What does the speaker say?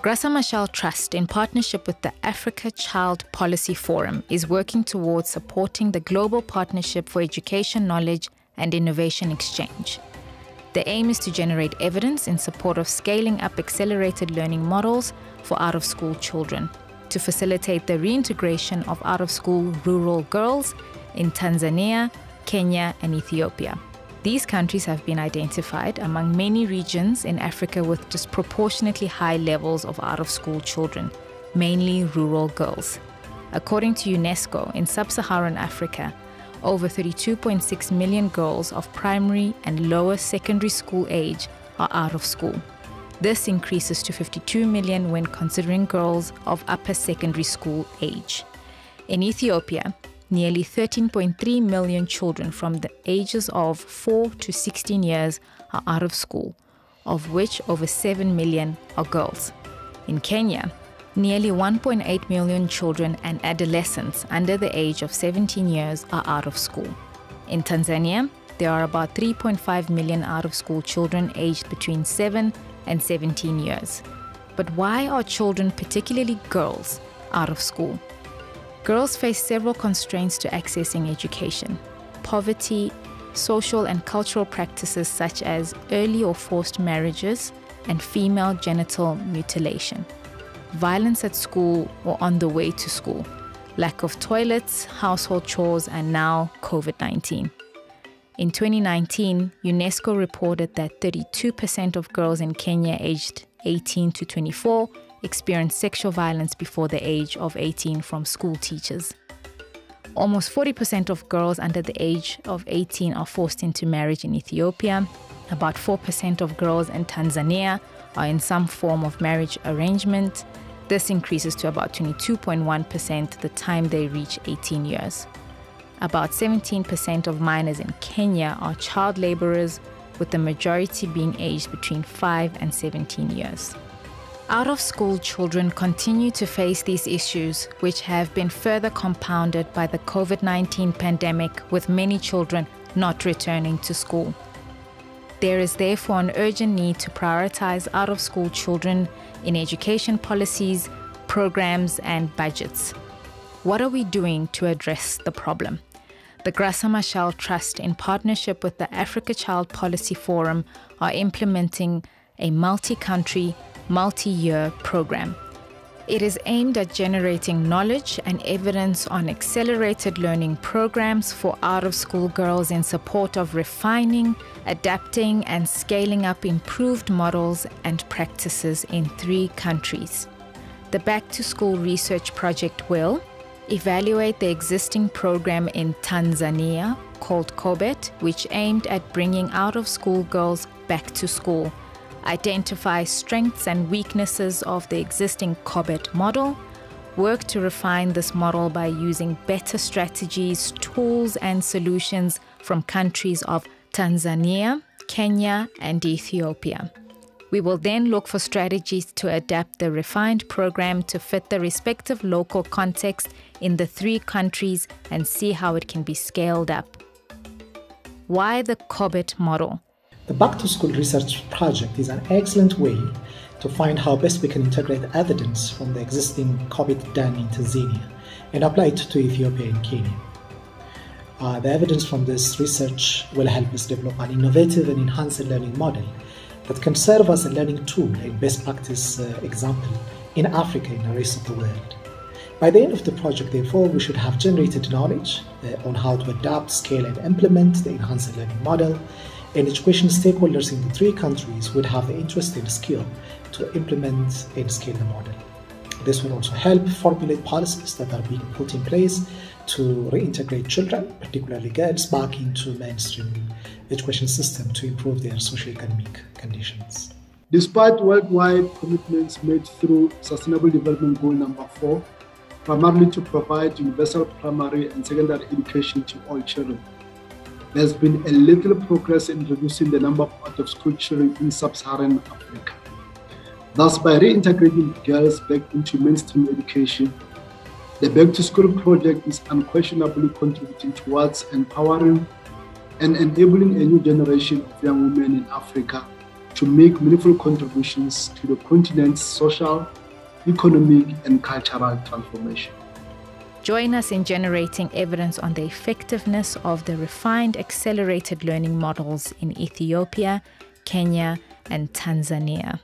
Graça Machel Trust, in partnership with the Africa Child Policy Forum, is working towards supporting the Global Partnership for Education, Knowledge and Innovation Exchange. The aim is to generate evidence in support of scaling up accelerated learning models for out-of-school children, to facilitate the reintegration of out-of-school rural girls in Tanzania, Kenya and Ethiopia. These countries have been identified among many regions in Africa with disproportionately high levels of out-of-school children, mainly rural girls. According to UNESCO, in sub-Saharan Africa, over 32.6 million girls of primary and lower secondary school age are out of school. This increases to 52 million when considering girls of upper secondary school age. In Ethiopia, nearly 13.3 million children from the ages of 4 to 16 years are out of school, of which over 7 million are girls. In Kenya, nearly 1.8 million children and adolescents under the age of 17 years are out of school. In Tanzania, there are about 3.5 million out-of-school children aged between 7 and 17 years. But why are children, particularly girls, out of school? Girls face several constraints to accessing education: poverty, social and cultural practices such as early or forced marriages, and female genital mutilation, violence at school or on the way to school, lack of toilets, household chores, and now COVID-19. In 2019, UNESCO reported that 32% of girls in Kenya aged 18 to 24 experienced sexual violence before the age of 18 from school teachers. Almost 40% of girls under the age of 18 are forced into marriage in Ethiopia. About 4% of girls in Tanzania are in some form of marriage arrangement. This increases to about 22.1% the time they reach 18 years. About 17% of minors in Kenya are child laborers, with the majority being aged between 5 and 17 years. Out-of-school children continue to face these issues, which have been further compounded by the COVID-19 pandemic, with many children not returning to school. There is therefore an urgent need to prioritize out-of-school children in education policies, programs, and budgets. What are we doing to address the problem? The Graça Machel Trust, in partnership with the Africa Child Policy Forum, are implementing a multi-country, multi-year program. It is aimed at generating knowledge and evidence on accelerated learning programs for out-of-school girls in support of refining, adapting, and scaling up improved models and practices in 3 countries. The Back2School research project will evaluate the existing program in Tanzania called COBET, which aimed at bringing out-of-school girls back to school, identify strengths and weaknesses of the existing COBET model, work to refine this model by using better strategies, tools, and solutions from countries of Tanzania, Kenya, and Ethiopia. We will then look for strategies to adapt the refined program to fit the respective local context in the 3 countries and see how it can be scaled up. Why the COBET model? The Back2School research project is an excellent way to find how best we can integrate evidence from the existing COBET done in Tanzania and apply it to Ethiopia and Kenya. The evidence from this research will help us develop an innovative and enhanced learning model that can serve as a learning tool and best practice example in Africa and the rest of the world. By the end of the project, therefore, we should have generated knowledge on how to adapt, scale, and implement the enhanced learning model, and education stakeholders in the 3 countries would have the interest and skill to implement and scale the model. This will also help formulate policies that are being put in place to reintegrate children, particularly girls, back into mainstream education system to improve their socioeconomic conditions. Despite worldwide commitments made through Sustainable Development Goal number 4, primarily to provide universal primary and secondary education to all children, there's been a little progress in reducing the number of out-of-school children in sub-Saharan Africa. Thus, by reintegrating girls back into mainstream education, the Back2School project is unquestionably contributing towards empowering and enabling a new generation of young women in Africa to make meaningful contributions to the continent's social, economic, and cultural transformation. Join us in generating evidence on the effectiveness of the refined accelerated learning models in Ethiopia, Kenya, and Tanzania.